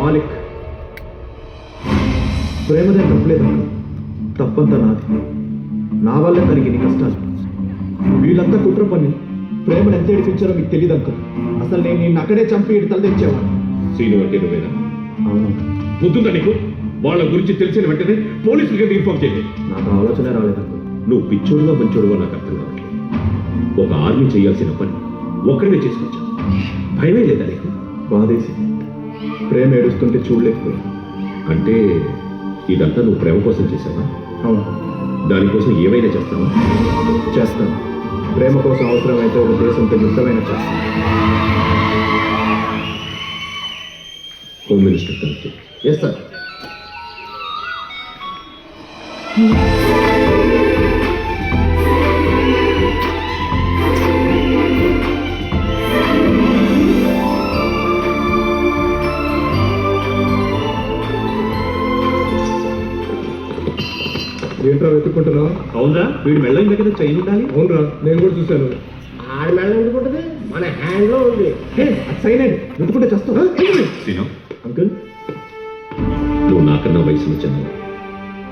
మాలిక్ ప్రేమదే తప్పలేదు, తప్పంతా నాది. నా వల్లే తనకి నీ కష్టాలు. వీళ్ళంతా కుట్ర పని ప్రేమను ఎంత ఏడిపించారో మీకు తెలియదు అంకుల్. అసలు నేను నిన్ను అక్కడే చంపి ఇటు తలదించేవాడు. సీను అంటే నువ్వేనా? అవును, ముద్దుందా నీకు? వాళ్ళ గురించి తెలిసిన వెంటనే పోలీసులకి ఇన్ఫార్మ్ చేయండి. నాకు ఆలోచన రాలేదు అంకుల్. నువ్వు పిచ్చోడుగా మంచోడుగా నాకు అర్థం కావట్లేదు. ఒక ఆర్మీ చేయాల్సిన పని ఒక్కడినే చేసుకొచ్చా. భయమే లేదా నీకు? బాధేసి ప్రేమ ఏడుస్తుంటే చూడలేకపోయా. అంటే ఇదంతా నువ్వు ప్రేమ కోసం చేసావా? అవును, దానికోసం ఏమైనా చేస్తావా? చేస్తాను. ప్రేమ కోసం అవసరమైతే ఒక దేశంతో యుద్ధమైన చేస్తాను. Home minister correct. Yes sir. ఏంట్రా వెతుక్కుంటున్నావు? అవునరా, వీడు మెళ్ళ కదా చైన్ ఉండాలి. అవునరా, నేను కూడా చూశాను. ఆడ మెల్ల ఎందుకుంటుంది, మన హ్యాండ్లో ఉంది. సైలెంట్, వెతుకుంటే చేస్తావా? సీను, అంకుల్, నువ్వు నాకన్నా వయసులో చిన్నవాడు.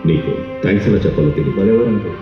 నీకు థ్యాంక్స్ ఎలా చెప్పాలో తెలియదు. భలేవారు అంకుల్.